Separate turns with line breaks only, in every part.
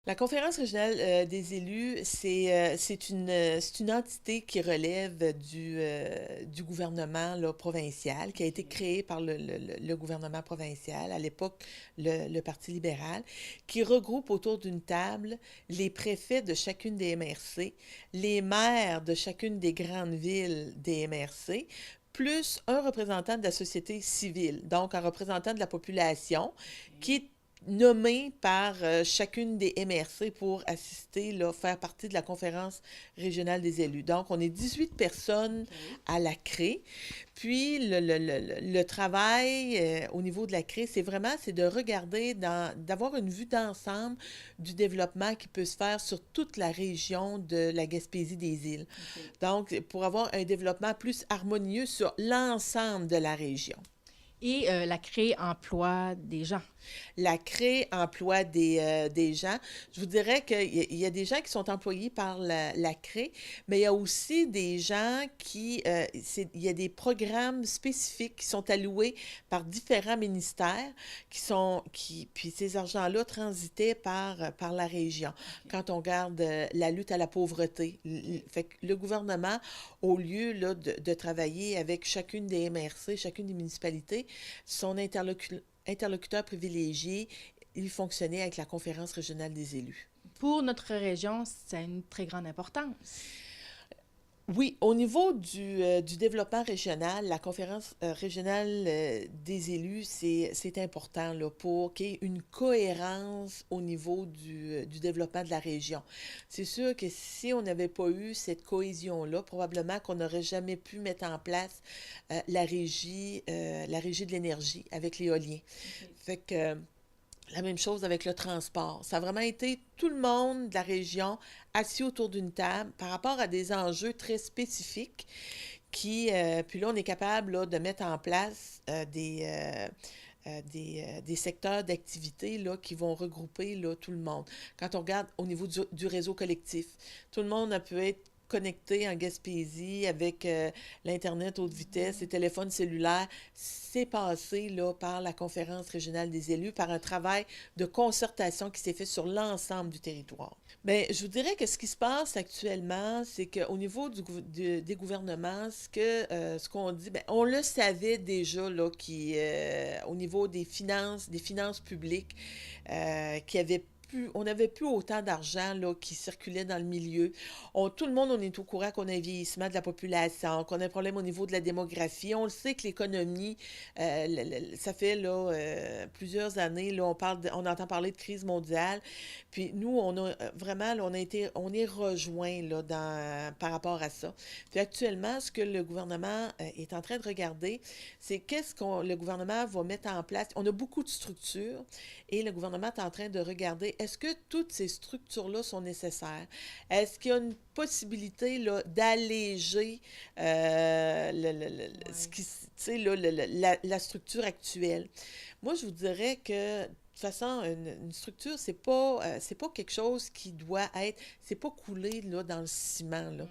La conférence régionale des élus, c'est une entité qui relève du gouvernement là, provincial, qui a été
OK.
créé par le gouvernement provincial, à l'époque le Parti libéral, qui regroupe autour d'une table les préfets de chacune des MRC, les maires de chacune des grandes villes des MRC, plus un représentant de la société civile, donc un représentant de la population qui
OK.
est nommé par chacune des MRC pour assister, là, faire partie de la conférence régionale des élus. Donc, on est 18 personnes
OK.
à la CRE. Puis, le travail au niveau de la CRE, c'est de regarder, d'avoir une vue d'ensemble du développement qui peut se faire sur toute la région de la Gaspésie des îles.
OK.
Donc, pour avoir un développement plus harmonieux sur l'ensemble de la région.
Et la créer emploi des gens.
La CRE emploie des gens. Je vous dirais qu'il y a des gens qui sont employés par la CRE, mais il y a aussi des gens il y a des programmes spécifiques qui sont alloués par différents ministères puis ces argents-là transitaient par la région.
OK.
Quand on regarde la lutte à la pauvreté,
OK.
fait que le gouvernement, au lieu là, de travailler avec chacune des MRC, chacune des municipalités, son interlocuteur privilégié, il fonctionnait avec la conférence régionale des élus.
Pour notre région, ça a une très grande importance.
Oui, au niveau du développement régional, la conférence régionale des élus, c'est important là, pour qu'il y ait une cohérence au niveau du développement de la région. C'est sûr que si on n'avait pas eu cette cohésion-là, probablement qu'on n'aurait jamais pu mettre en place la régie de l'énergie avec l'éolien.
OK.
Fait que la même chose avec le transport. Ça a vraiment été tout le monde de la région assis autour d'une table par rapport à des enjeux très spécifiques puis là, on est capable là, de mettre en place des secteurs d'activité là, qui vont regrouper là, tout le monde. Quand on regarde au niveau du réseau collectif, tout le monde a pu être connecté en Gaspésie avec l'Internet haute vitesse, les téléphones cellulaires. C'est passé là, par la conférence régionale des élus, par un travail de concertation qui s'est fait sur l'ensemble du territoire. Bien, je vous dirais que ce qui se passe actuellement, c'est qu'au niveau des gouvernements, ce qu'on dit, bien, on le savait déjà là, au niveau des finances publiques, qu'il y avait on n'avait plus autant d'argent là, qui circulait dans le milieu. Tout le monde, on est au courant qu'on a un vieillissement de la population, qu'on a un problème au niveau de la démographie. On le sait que l'économie, ça fait là, plusieurs années, là, on entend parler de crise mondiale. Puis nous, on a vraiment, là, on est rejoint là, par rapport à ça. Puis actuellement, ce que le gouvernement est en train de regarder, c'est le gouvernement va mettre en place. On a beaucoup de structures et le gouvernement est en train de regarder est-ce que toutes ces structures-là sont nécessaires? Est-ce qu'il y a une possibilité là, d'alléger ce
Ouais.
qui, tu sais, là, la structure actuelle? Moi, je vous dirais que de toute façon, une structure, c'est pas quelque chose qui doit être, c'est pas coulé là, dans le ciment. Là.
Mm.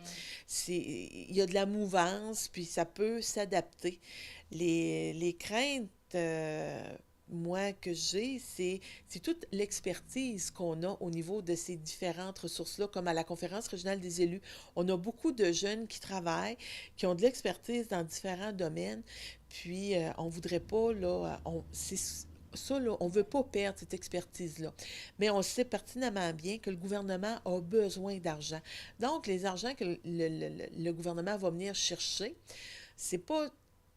Il y a de la mouvance, puis ça peut s'adapter. Les craintes, moi, que j'ai, c'est toute l'expertise qu'on a au niveau de ces différentes ressources-là, comme à la conférence régionale des élus. On a beaucoup de jeunes qui travaillent, qui ont de l'expertise dans différents domaines, puis on voudrait pas, là, ça, là, on ne veut pas perdre cette expertise-là. Mais on sait pertinemment bien que le gouvernement a besoin d'argent. Donc, les argents que le gouvernement va venir chercher, c'est pas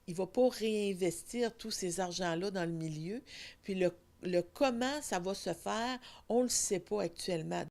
il ne va pas réinvestir tous ces argents-là dans le milieu. Puis le comment ça va se faire, on ne le sait pas actuellement.